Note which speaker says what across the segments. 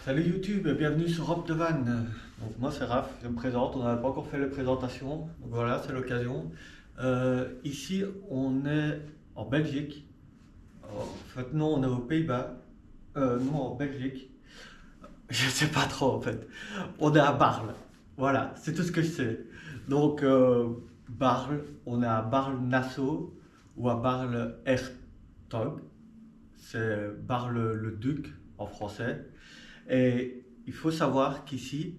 Speaker 1: Salut YouTube, bienvenue sur Rob de Van. Donc moi c'est Raph, je me présente, on n'a pas encore fait les présentations, donc voilà, c'est l'occasion. Ici on est en Belgique. En fait non, on est aux Pays-Bas. Non, en Belgique. Je sais pas trop en fait. On est à Barle. Voilà, c'est tout ce que je sais. Donc Barle, on est à Barle-Nassau ou à Barle-Hertog. C'est Barle-le-Duc en français. Et il faut savoir qu'ici,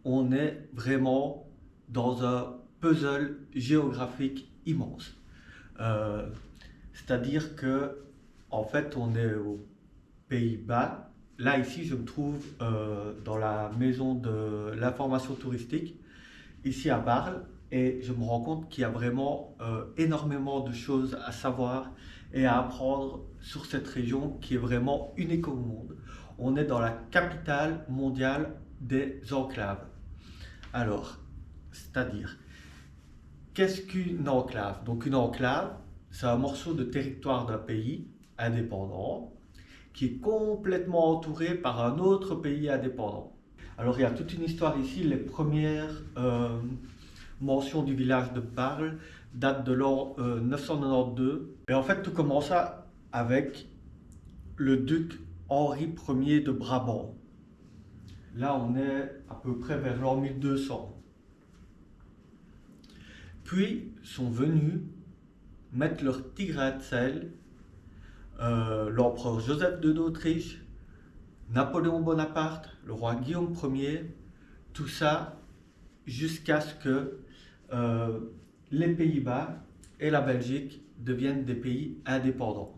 Speaker 1: on est vraiment dans un puzzle géographique immense. Euh, C'est-à-dire que, en fait, on est aux Pays-Bas. Là, ici, je me trouve dans la maison de l'information touristique, ici à Bâle, et je me rends compte qu'il y a vraiment énormément de choses à savoir et à apprendre sur cette région qui est vraiment unique au monde. On est dans la capitale mondiale des enclaves. Alors, c'est-à-dire, qu'est-ce qu'une enclave? Donc une enclave, c'est un morceau de territoire d'un pays indépendant qui est complètement entouré par un autre pays indépendant. Alors il y a toute une histoire ici. Les premières mentions du village de Parle datent de l'an 992. Et en fait tout commença avec le duc Henri Ier de Brabant. Là on est à peu près vers l'an 1200. Puis sont venus mettre leur petit grain de sel l'empereur Joseph II d'Autriche, Napoléon Bonaparte, le roi Guillaume Ier, tout ça jusqu'à ce que euh, les Pays-Bas et la Belgique deviennent des pays indépendants.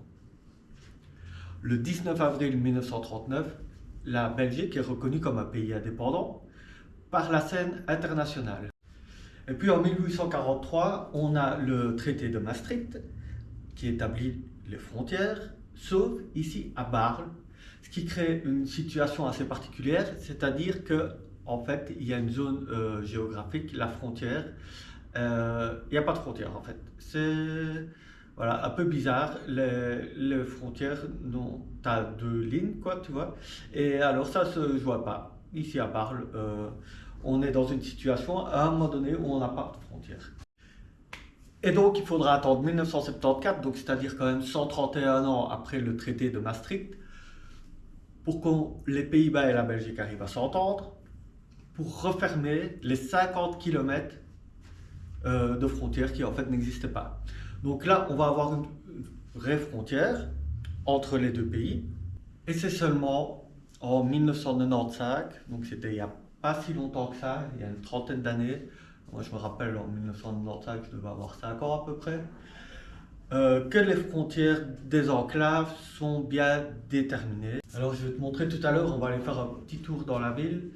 Speaker 1: Le 19 avril 1939, la Belgique est reconnue comme un pays indépendant par la scène internationale. Et puis en 1843, on a le traité de Maastricht qui établit les frontières, sauf ici à Bâle, ce qui crée une situation assez particulière, c'est-à-dire que en fait il y a une zone géographique, la frontière, il n'y a pas de frontière en fait. C'est voilà, un peu bizarre, les frontières, tu as deux lignes, quoi, tu vois, et alors ça se joue pas. Ici à Bâle, on est dans une situation à un moment donné où on n'a pas de frontières. Et donc il faudra attendre 1974, donc c'est-à-dire quand même 131 ans après le traité de Maastricht, pour que les Pays-Bas et la Belgique arrivent à s'entendre, pour refermer les 50 km de frontières qui en fait n'existaient pas. Donc là, on va avoir une vraie frontière entre les deux pays, et c'est seulement en 1995, donc c'était il n'y a pas si longtemps que ça, il y a une trentaine d'années. Moi je me rappelle en 1995, je devais avoir 5 ans à peu près, que les frontières des enclaves sont bien déterminées. Alors je vais te montrer tout à l'heure, on va aller faire un petit tour dans la ville.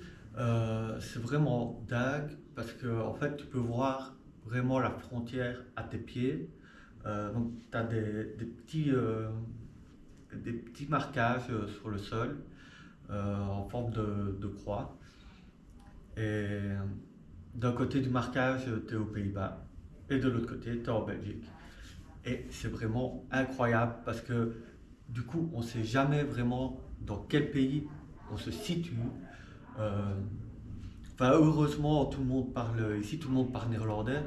Speaker 1: C'est vraiment dingue parce que en fait tu peux voir vraiment la frontière à tes pieds. Donc tu as des petits marquages sur le sol en forme de croix. Et d'un côté du marquage, tu es aux Pays-Bas et de l'autre côté, tu es en Belgique. Et c'est vraiment incroyable parce que du coup, on ne sait jamais vraiment dans quel pays on se situe. Euh, Enfin, heureusement, tout le monde parle ici, tout le monde parle néerlandais.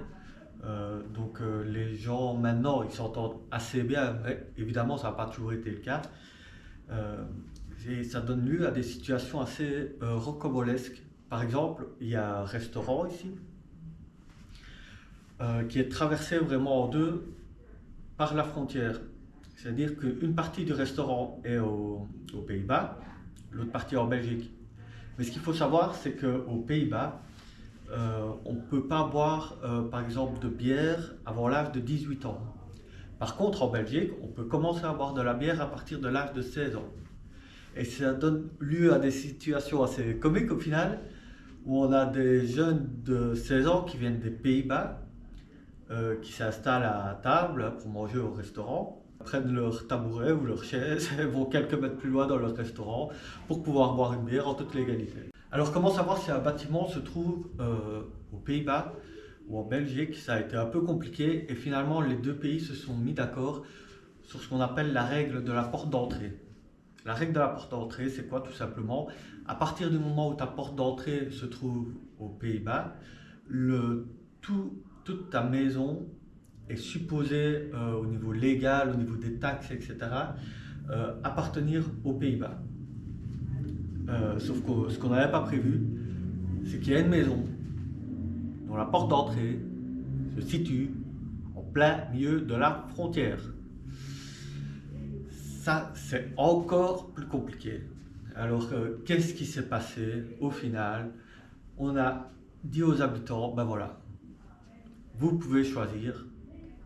Speaker 1: Les gens maintenant, ils s'entendent assez bien. Mais évidemment, ça n'a pas toujours été le cas. Euh, et ça donne lieu à des situations assez rocambolesques. Par exemple, il y a un restaurant ici qui est traversé vraiment en deux par la frontière. C'est-à-dire qu'une partie du restaurant est aux Pays-Bas, l'autre partie en Belgique. Mais ce qu'il faut savoir, c'est qu'aux Pays-Bas, on ne peut pas boire, par exemple, de bière avant l'âge de 18 ans. Par contre, en Belgique, on peut commencer à boire de la bière à partir de l'âge de 16 ans. Et ça donne lieu à des situations assez comiques au final, où on a des jeunes de 16 ans qui viennent des Pays-Bas, qui s'installent à table pour manger au restaurant, prennent leur tabouret ou leur chaise et vont quelques mètres plus loin dans leur restaurant pour pouvoir boire une bière en toute légalité. Alors comment savoir si un bâtiment se trouve aux Pays-Bas ou en Belgique? Ça a été un peu compliqué et finalement les deux pays se sont mis d'accord sur ce qu'on appelle la règle de la porte d'entrée. La règle de la porte d'entrée, c'est quoi tout simplement? À partir du moment où ta porte d'entrée se trouve aux Pays-Bas, toute ta maison est supposée, au niveau légal, au niveau des taxes, etc., appartenir aux Pays-Bas. Sauf que ce qu'on n'avait pas prévu, c'est qu'il y a une maison dont la porte d'entrée se situe en plein milieu de la frontière. Ça, c'est encore plus compliqué. Alors, qu'est-ce qui s'est passé au final? On a dit aux habitants, ben voilà, vous pouvez choisir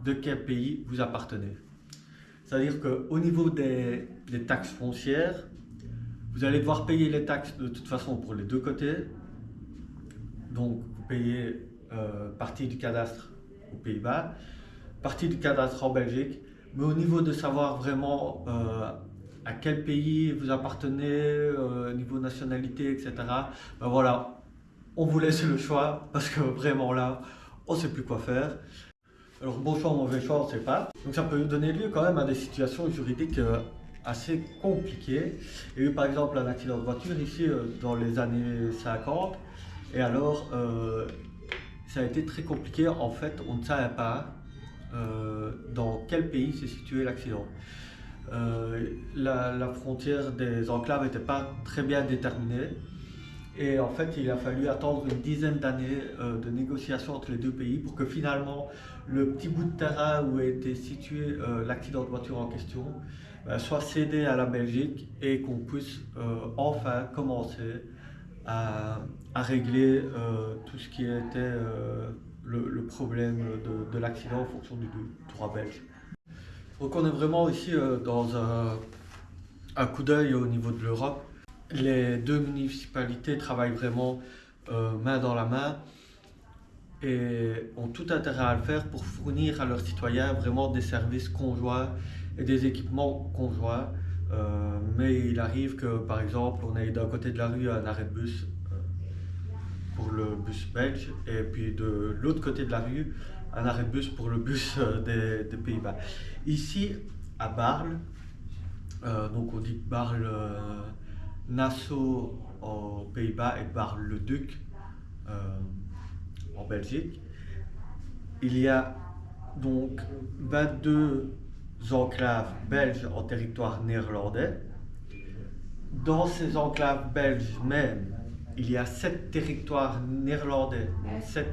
Speaker 1: de quel pays vous appartenez. C'est-à-dire qu'au niveau des taxes foncières, vous allez devoir payer les taxes de toute façon pour les deux côtés. Donc, vous payez partie du cadastre aux Pays-Bas, partie du cadastre en Belgique. Mais au niveau de savoir vraiment à quel pays vous appartenez, niveau nationalité, etc., ben voilà, on vous laisse le choix parce que vraiment là, on ne sait plus quoi faire. Alors bon choix, mauvais choix, on ne sait pas. Donc ça peut donner lieu quand même à des situations juridiques assez compliquées. Il y a eu par exemple un accident de voiture ici dans les années 50. Et alors, ça a été très compliqué. En fait, on ne savait pas dans quel pays s'est situé l'accident. La frontière des enclaves n'était pas très bien déterminée. Et en fait, il a fallu attendre une dizaine d'années de négociations entre les deux pays pour que finalement le petit bout de terrain où était situé l'accident de voiture en question soit cédé à la Belgique et qu'on puisse enfin commencer à régler tout ce qui était le problème de l'accident en fonction du droit belge. Donc on est vraiment ici dans un coup d'œil au niveau de l'Europe. Les deux municipalités travaillent vraiment main dans la main et ont tout intérêt à le faire pour fournir à leurs citoyens vraiment des services conjoints et des équipements conjoints. Mais il arrive que par exemple on ait d'un côté de la rue un arrêt de bus pour le bus belge et puis de l'autre côté de la rue un arrêt de bus pour le bus des Pays-Bas. Ici à Barle, donc on dit Barle Nassau aux Pays-Bas et Bar-le-Duc en Belgique. Il y a donc 22 enclaves belges en territoire néerlandais. Dans ces enclaves belges même, il y a 7 territoires néerlandais, 7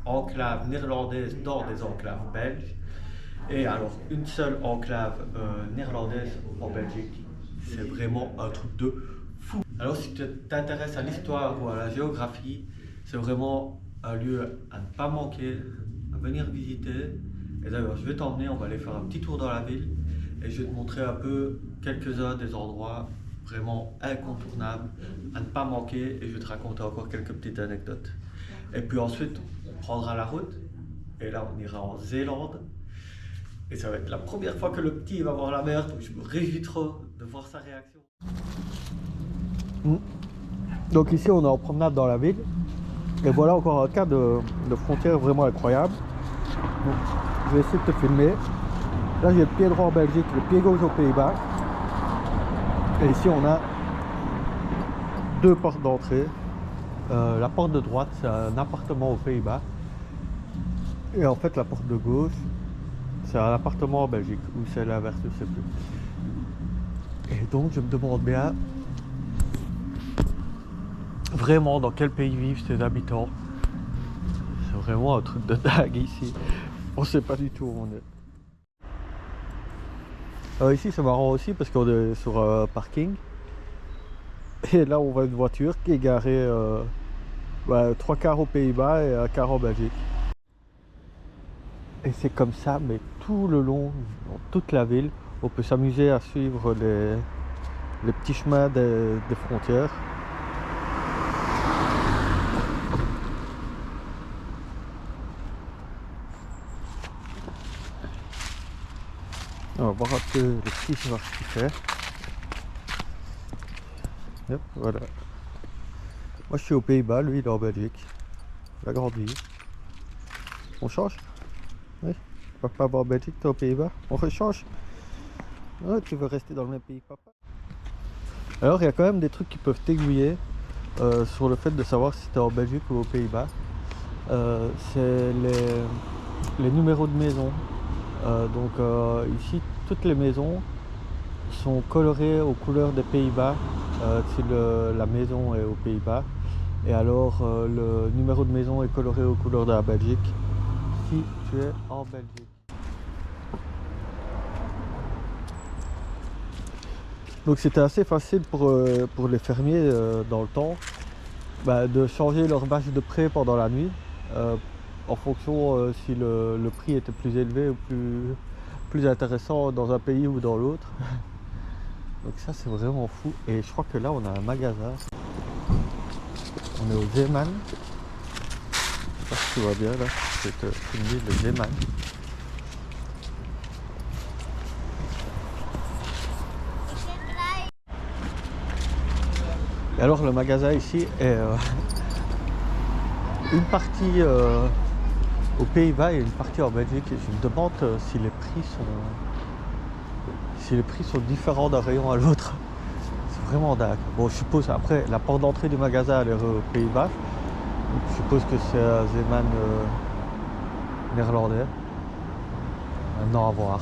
Speaker 1: enclaves néerlandaises dans des enclaves belges. Et alors, une seule enclave néerlandaise en Belgique. C'est vraiment un truc de fou. Alors si tu t'intéresses à l'histoire ou à la géographie, c'est vraiment un lieu à ne pas manquer, à venir visiter. Et d'ailleurs, je vais t'emmener, on va aller faire un petit tour dans la ville et je vais te montrer un peu quelques-uns des endroits vraiment incontournables à ne pas manquer et je vais te raconter encore quelques petites anecdotes. Et puis ensuite, on prendra la route et là, on ira en Zélande. Et ça va être la première fois que le petit va voir la mer, donc je me réjouis trop de voir sa réaction. Donc ici on est en promenade dans la ville. Et voilà encore un cas de frontière vraiment incroyable. Donc, je vais essayer de te filmer. Là j'ai le pied droit en Belgique, le pied gauche aux Pays-Bas. Et ici on a deux portes d'entrée. La porte de droite c'est un appartement aux Pays-Bas. Et en fait la porte de gauche c'est un appartement en Belgique, ou c'est l'inverse, je ne sais plus. Et donc je me demande bien vraiment dans quel pays vivent ces habitants. C'est vraiment un truc de dingue ici. On ne sait pas du tout où on est. Alors ici c'est marrant aussi parce qu'on est sur un parking. Et là on voit une voiture qui est garée 3 quarts aux Pays-Bas et un quart en Belgique. Et c'est comme ça, mais tout le long, dans toute la ville, on peut s'amuser à suivre les petits chemins des frontières. On va voir un peu le petit chemin qu'il fait. Hop, voilà. Moi je suis aux Pays-Bas, lui il est en Belgique. Il a grandi. On change? Oui. Papa va en Belgique, toi aux Pays-Bas. On rechange? Ah, tu veux rester dans le même pays que papa? Alors il y a quand même des trucs qui peuvent t'aiguiller sur le fait de savoir si tu es en Belgique ou aux Pays-Bas. C'est les numéros de maison. Ici, toutes les maisons sont colorées aux couleurs des Pays-Bas si la maison est aux Pays-Bas. Et alors le numéro de maison est coloré aux couleurs de la Belgique si tu es en Belgique. Donc c'était assez facile pour les fermiers dans le temps de changer leur vache de près pendant la nuit en fonction si le prix était plus élevé ou plus intéressant dans un pays ou dans l'autre. Donc ça c'est vraiment fou. Et je crois que là on a un magasin. On est au Zeeman. Je sais pas si tu vois bien là, c'est une ville de Zeeman. Et alors le magasin ici est une partie aux Pays-Bas et une partie en Belgique. Et je me demande si les prix sont différents d'un rayon à l'autre. C'est vraiment dingue. Bon, je suppose après la porte d'entrée du magasin elle est aux Pays-Bas. Donc, je suppose que c'est un Zeeman néerlandais. Maintenant à voir.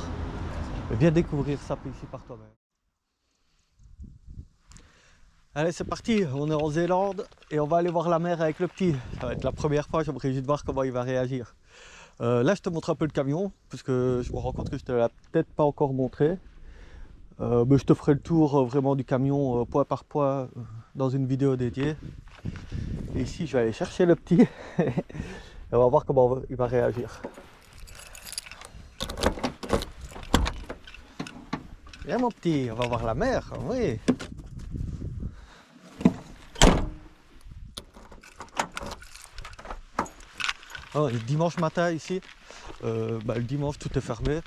Speaker 1: Mais viens découvrir ça ici par toi-même. Allez c'est parti, on est en Zélande et on va aller voir la mer avec le petit. Ça va être la première fois, j'aimerais juste voir comment il va réagir. Là je te montre un peu le camion, parce que je me rends compte que je te l'ai peut-être pas encore montré. Mais je te ferai le tour vraiment du camion point par point dans une vidéo dédiée. Et ici je vais aller chercher le petit et on va voir comment il va réagir. Viens mon petit, on va voir la mer, oui. Oh, et dimanche matin ici, le dimanche tout est fermé.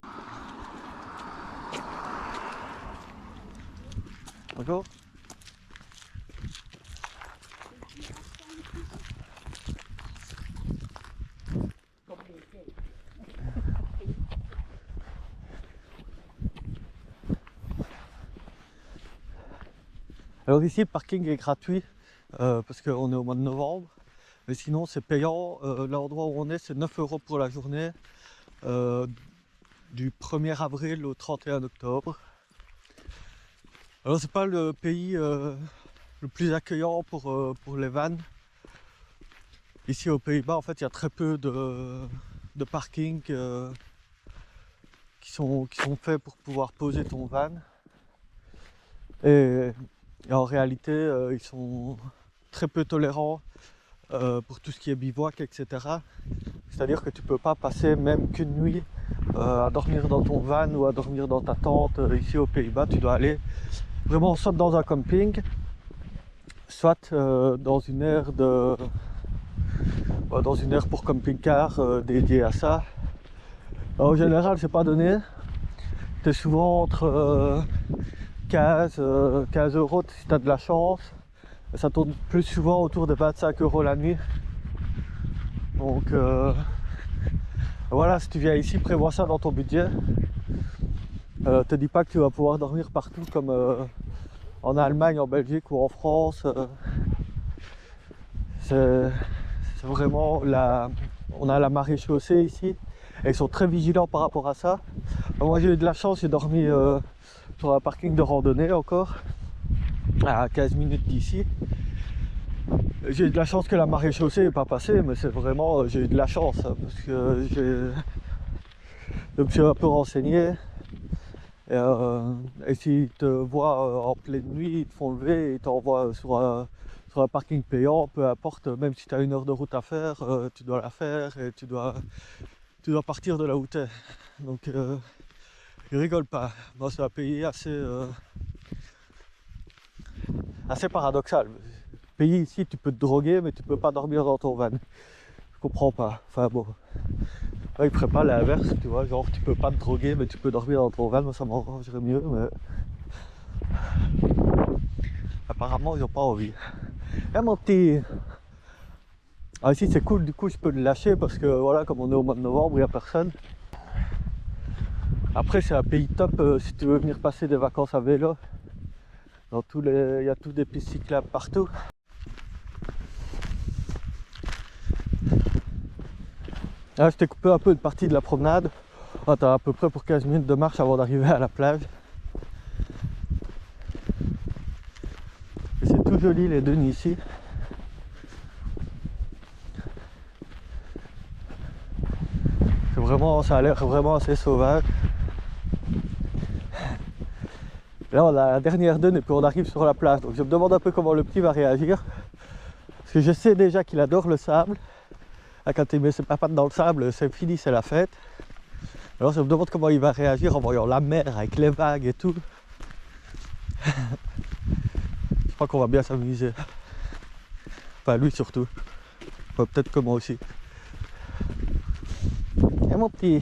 Speaker 1: D'accord. Alors ici le parking est gratuit parce qu'on est au mois de novembre. Mais sinon c'est payant, l'endroit où on est c'est 9 € pour la journée du 1er avril au 31 octobre. Alors c'est pas le pays le plus accueillant pour les vannes. Ici aux Pays-Bas en fait il y a très peu de parkings qui sont faits pour pouvoir poser ton van. Et en réalité ils sont très peu tolérants pour tout ce qui est bivouac, etc. C'est-à-dire que tu peux pas passer même qu'une nuit à dormir dans ton van ou à dormir dans ta tente. Ici aux Pays-Bas, tu dois aller vraiment soit dans un camping, soit dans une aire pour camping-car dédiée à ça. Alors, en général, c'est pas donné. Tu es souvent entre 15 € si tu as de la chance. Ça tourne plus souvent autour de 25 € la nuit. Donc voilà, si tu viens ici, prévois ça dans ton budget. Te dis pas que tu vas pouvoir dormir partout comme en Allemagne, en Belgique ou en France. C'est vraiment on a la maréchaussée ici et ils sont très vigilants par rapport à ça. Moi j'ai eu de la chance, j'ai dormi sur un parking de randonnée encore à 15 minutes d'ici. J'ai eu de la chance que la maréchaussée n'est pas passée, mais c'est vraiment j'ai eu de la chance parce que je me suis un peu renseigné et s'ils te voient en pleine nuit, ils te font lever et ils t'envoient sur un parking payant, peu importe, même si tu as 1 heure de route à faire, tu dois la faire et tu dois partir de là où tu es. Donc ils rigolent pas. Moi c'est un pays assez paradoxal. Pays ici tu peux te droguer mais tu peux pas dormir dans ton van. Je comprends pas. Enfin bon. Là, ils feraient pas l'inverse, tu vois, genre tu peux pas te droguer mais tu peux dormir dans ton van, moi ça m'arrangerait mieux mais apparemment ils ont pas envie. Eh mon petit. Ah ici c'est cool, du coup je peux le lâcher parce que voilà, comme on est au mois de novembre, il n'y a personne. Après c'est un pays top si tu veux venir passer des vacances à vélo. Il y a tous des pistes cyclables partout. Là, je t'ai coupé un peu une partie de la promenade. Oh, t'as à peu près pour 15 minutes de marche avant d'arriver à la plage. Et c'est tout joli les dunes ici. Ça a l'air vraiment assez sauvage. Là on a la dernière dune et puis on arrive sur la plage. Donc je me demande un peu comment le petit va réagir. Parce que je sais déjà qu'il adore le sable. Là, quand il met ses papates dans le sable, c'est fini, c'est la fête. Alors je me demande comment il va réagir en voyant la mer avec les vagues et tout. Je crois qu'on va bien s'amuser. Enfin lui surtout. Enfin, peut-être que moi aussi. Et mon petit.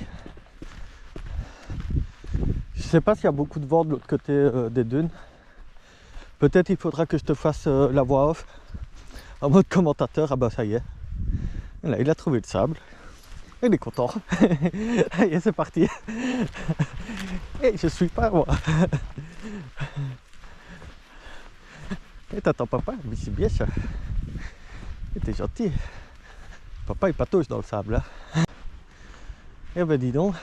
Speaker 1: Je sais pas s'il y a beaucoup de vent de l'autre côté des dunes. Peut-être il faudra que je te fasse la voix off en mode commentateur. Ah bah ça y est. Là il a trouvé le sable. Il est content. Et c'est parti. Et je suis pas moi. Et t'attends papa, mais c'est bien ça. Et t'es gentil. Papa il patauge dans le sable là. Eh ben dis donc.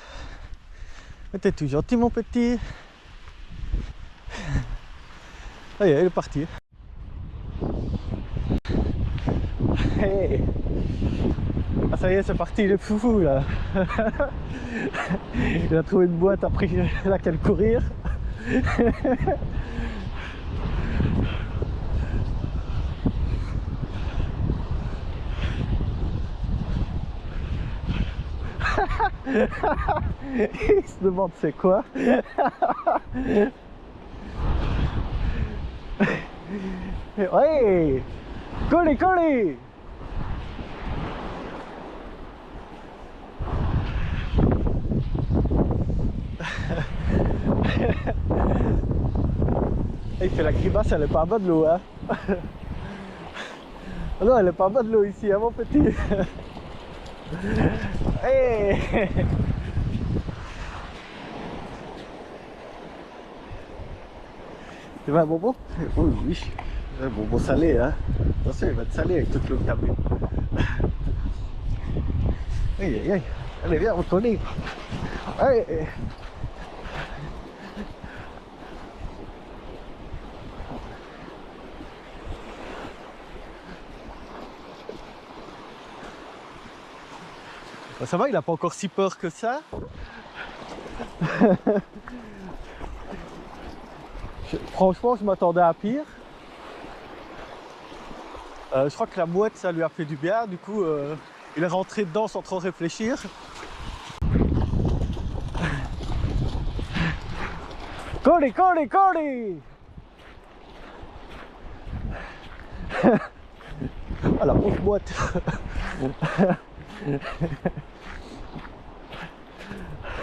Speaker 1: T'es tout gentil mon petit. Ça y est, il est parti. Hey. Ah ça y est, c'est parti, il est foufou là. Il a trouvé une boîte après laquelle courir. Il se demande c'est quoi. Ouais, collez, collez. Il fait la grimace, elle est pas bonne l'eau hein. Non, elle est pas bonne l'eau ici hein mon petit. Hey. Tu veux un bonbon? Oui, oui. Un bonbon salé, hein. Attention, il va être salé avec toute l'eau que t'as bu. Aïe, aïe, aïe. Allez, viens, on te lit. Allez. Bah, ça va, il a pas encore si peur que ça. Franchement, je m'attendais à pire. Je crois que la mouette, ça lui a fait du bien. Du coup, il est rentré dedans sans trop réfléchir. Collez, collez, collez. Ah la pauvre mouette.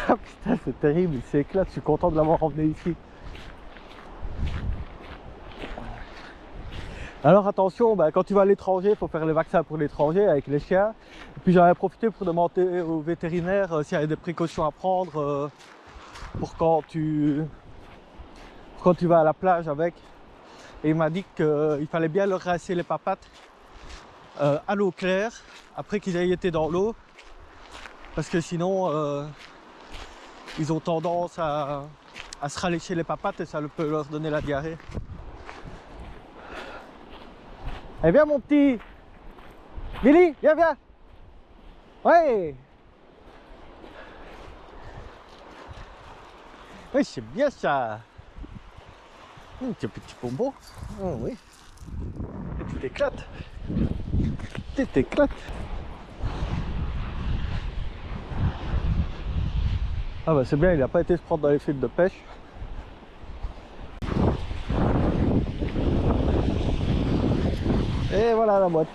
Speaker 1: Ah putain, c'est terrible, il s'éclate. Je suis content de l'avoir emmené ici. Alors attention, bah, quand tu vas à l'étranger, il faut faire les vaccins pour l'étranger avec les chiens. Et puis j'en ai profité pour demander au vétérinaire s'il y avait des précautions à prendre pour quand tu vas à la plage avec. Et il m'a dit qu'il fallait bien leur rincer les papates à l'eau claire après qu'ils aient été dans l'eau. Parce que sinon, ils ont tendance à se ralécher les papates et ça peut leur donner la diarrhée. Eh viens mon petit Billy, viens, viens. Ouais. Oui, c'est bien ça. Tu petit bonbon. Oh, oui. Et tu t'éclates. Tu t'éclates. Ah bah c'est bien, il n'a pas été se prendre dans les fils de pêche. Et voilà la boîte.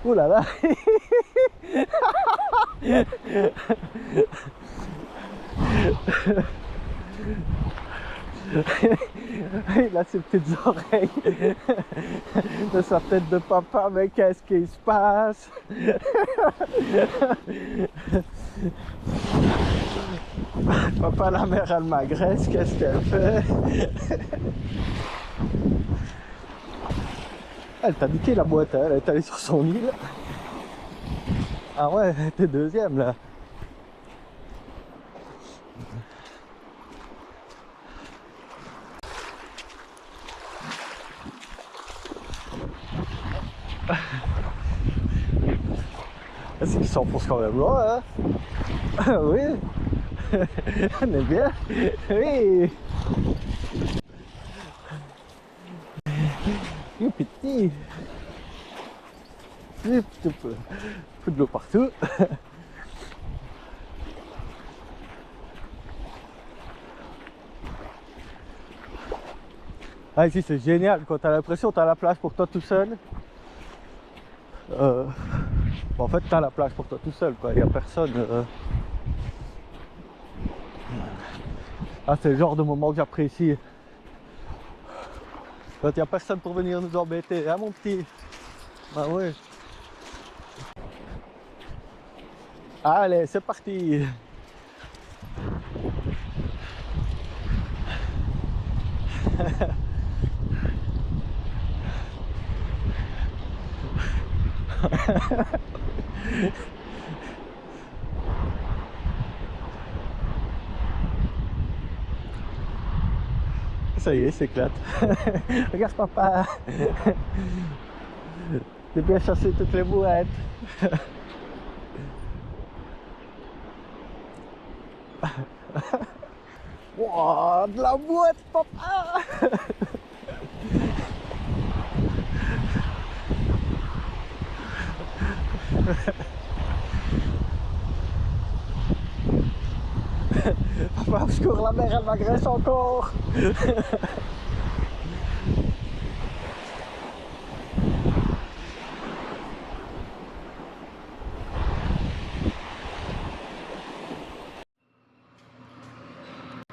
Speaker 1: Ouh là là. Il a ses petites oreilles de sa tête de papa, mais qu'est-ce qui se passe?
Speaker 2: Papa, la mère, elle m'agresse, qu'est-ce qu'elle fait? Elle t'a niqué la boîte, hein, elle est allée sur son île. Ah ouais, t'es deuxième là. C'est qu'il s'enfonce quand même loin, hein. Oui. On est bien. Oui. Il est petit. Il faut de l'eau partout. Ah, ici c'est génial quand t'as l'impression que t'as la plage pour toi tout seul. En fait, t'as la plage pour toi tout seul, quoi. Il n'y a personne. Ah, c'est le genre de moment que j'apprécie. Quand il n'y a personne pour venir nous embêter, hein, mon petit? Ah ouais. Allez, c'est parti. Ça y est, s'éclate. Regarde papa. J'ai bien chassé toutes les mouettes. Wow, de la mouette, papa. Papa, au secours, la mère, elle m'agresse encore.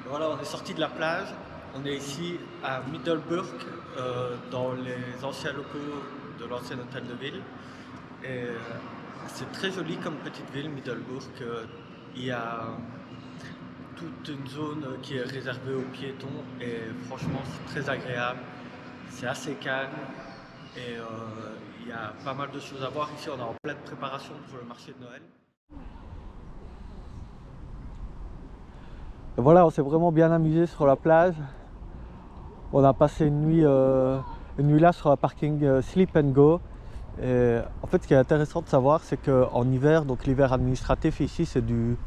Speaker 2: Voilà, on est sorti de la plage. On est ici à Middelburg, dans les anciens locaux de l'ancien hôtel de ville. Et c'est très joli comme petite ville, Middelburg. Il y a toute une zone qui est réservée aux piétons et franchement c'est très agréable. C'est assez calme et il y a pas mal de choses à voir. Ici on est en pleine préparation pour le marché de Noël. Et voilà, on s'est vraiment bien amusé sur la plage. On a passé une nuit là sur un parking Sleep and Go. Et en fait, ce qui est intéressant de savoir, c'est qu'en hiver, donc l'hiver administratif ici, c'est du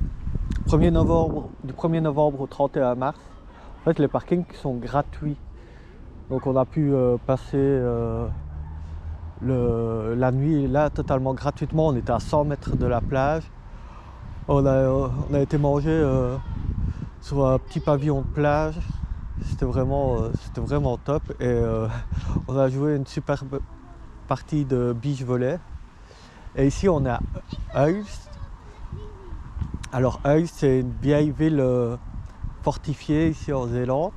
Speaker 2: 1er novembre au 31 mars. En fait, les parkings sont gratuits. Donc, on a pu passer la nuit là totalement gratuitement. On était à 100 mètres de la plage. On a été manger sur un petit pavillon de plage. C'était vraiment top. Et on a joué une superbe partie de beach volley. Et ici on est à Uist. Alors Uist, c'est une vieille ville fortifiée ici en Zélande.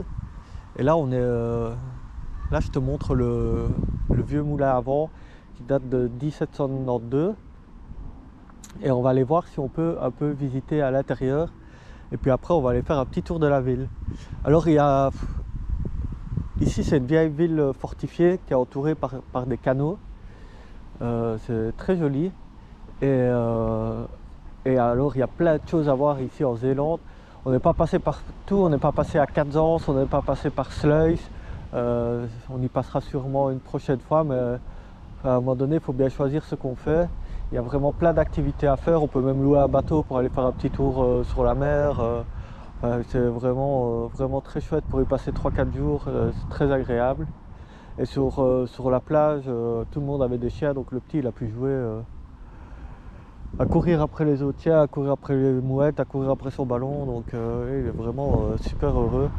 Speaker 2: Et là on est là je te montre le vieux moulin à vent qui date de 1792. Et on va aller voir si on peut un peu visiter à l'intérieur. Et puis après on va aller faire un petit tour de la ville. Alors ici c'est une vieille ville fortifiée qui est entourée par des canaux. C'est très joli. Et alors il y a plein de choses à voir ici en Zélande. On n'est pas passé partout, on n'est pas passé à Cairns, on n'est pas passé par Sluis. On y passera sûrement une prochaine fois, mais à un moment donné il faut bien choisir ce qu'on fait. Il y a vraiment plein d'activités à faire, on peut même louer un bateau pour aller faire un petit tour sur la mer. C'est vraiment très chouette pour y passer 3-4 jours, c'est très agréable. Et sur la plage, tout le monde avait des chiens, donc le petit il a pu jouer à courir après les autres chiens, à courir après les mouettes, à courir après son ballon, donc il est vraiment super heureux.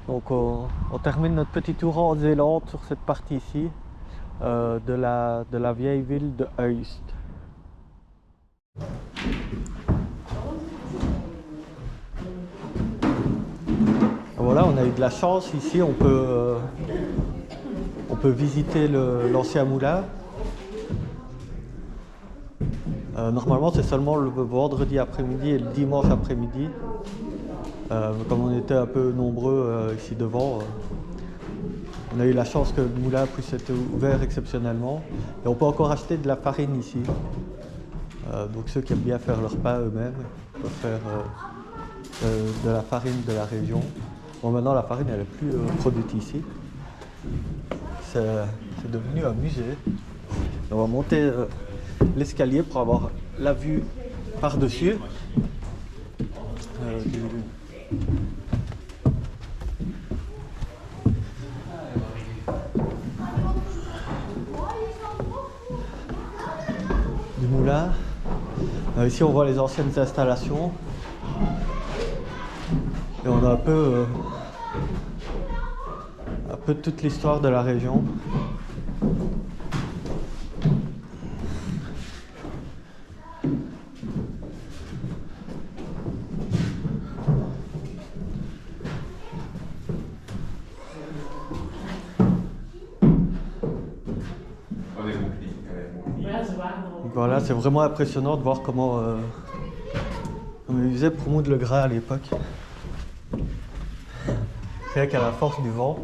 Speaker 2: Donc on termine notre petit tour en Zélande sur cette partie ici de la vieille ville de Uist. Voilà, on a eu de la chance ici, on peut visiter l'ancien moulin. Normalement c'est seulement le vendredi après-midi et le dimanche après-midi. Comme on était un peu nombreux ici devant, on a eu la chance que le moulin puisse être ouvert exceptionnellement. Et on peut encore acheter de la farine ici. Donc ceux qui aiment bien faire leur pain eux-mêmes peuvent faire de la farine de la région. Bon, maintenant la farine elle est plus produite ici. C'est devenu un musée. On va monter l'escalier pour avoir la vue par-dessus. Du moulin. Ici on voit les anciennes installations. Et on a un peu toute l'histoire de la région. Voilà, c'est vraiment impressionnant de voir comment ils faisaient pour moudre le grain à l'époque. Rien qu'à la force du vent.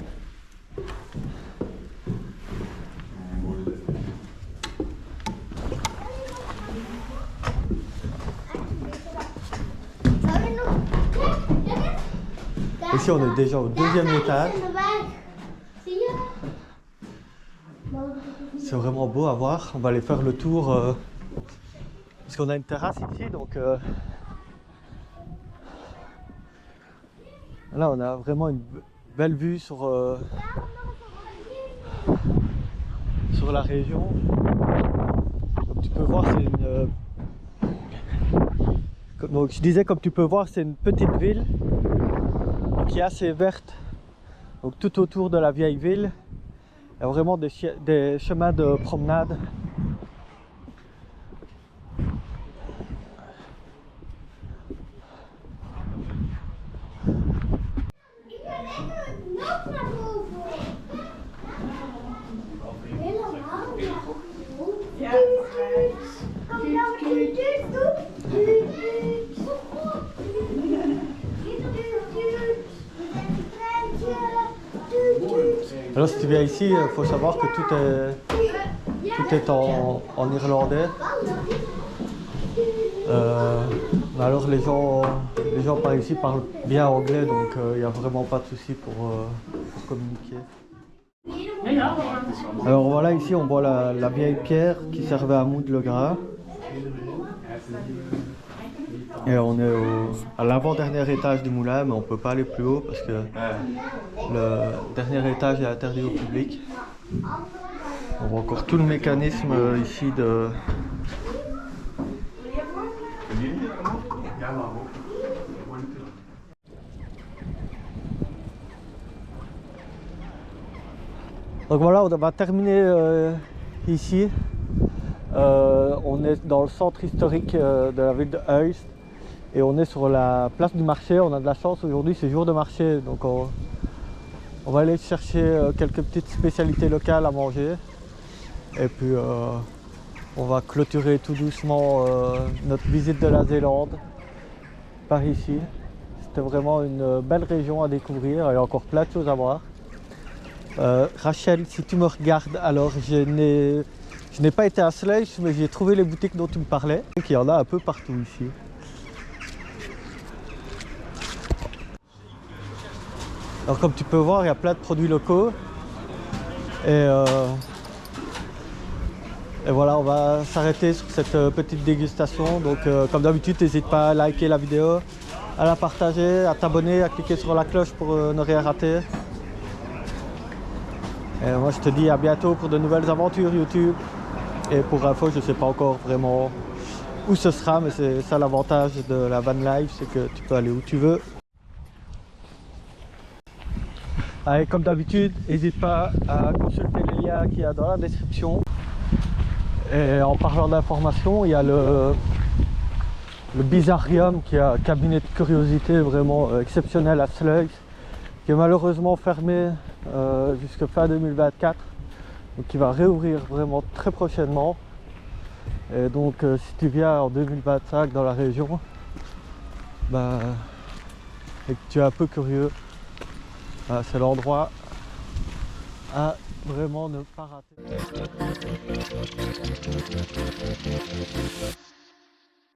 Speaker 2: Ici on est déjà au deuxième étage. C'est vraiment beau à voir. On va aller faire le tour parce qu'on a une terrasse ici, donc là on a vraiment une belle vue sur la région. Comme tu peux voir, c'est une donc je disais, comme tu peux voir, c'est une petite ville qui est assez verte. Donc tout autour de la vieille ville. Il y a vraiment des chemins de promenade. Alors si tu viens ici, il faut savoir que tout est en irlandais. Alors les gens par ici parlent bien anglais, donc il n'y a vraiment pas de souci pour communiquer. Alors voilà, ici on voit la vieille pierre qui servait à moudre le grain. Et on est à l'avant-dernier étage du moulin, mais on ne peut pas aller plus haut parce que le dernier étage est interdit au public. On voit encore tout le mécanisme ici de... Donc voilà, on va terminer ici. On est dans le centre historique de la ville de Huis et on est sur la place du marché. On a de la chance, aujourd'hui c'est jour de marché, donc on va aller chercher quelques petites spécialités locales à manger et puis on va clôturer tout doucement notre visite de la Zélande par ici. C'était vraiment une belle région à découvrir, il y a encore plein de choses à voir. Rachel, si tu me regardes, alors je n'ai pas été à Sluis, mais j'ai trouvé les boutiques dont tu me parlais. Donc il y en a un peu partout ici. Alors comme tu peux voir, il y a plein de produits locaux. Et voilà, on va s'arrêter sur cette petite dégustation. Donc comme d'habitude, n'hésite pas à liker la vidéo, à la partager, à t'abonner, à cliquer sur la cloche pour ne rien rater. Et moi je te dis à bientôt pour de nouvelles aventures YouTube. Et pour info, je ne sais pas encore vraiment où ce sera, mais c'est ça l'avantage de la van life, c'est que tu peux aller où tu veux. Allez, comme d'habitude, n'hésite pas à consulter les liens qu'il y a dans la description. Et en parlant d'informations, il y a le Bizarrium qui est un cabinet de curiosité vraiment exceptionnel à Sluis, qui est malheureusement fermé jusqu'à fin 2024, donc qui va réouvrir vraiment très prochainement. Et donc si tu viens en 2025 dans la région, bah, et que tu es un peu curieux, bah, c'est l'endroit à vraiment ne pas rater.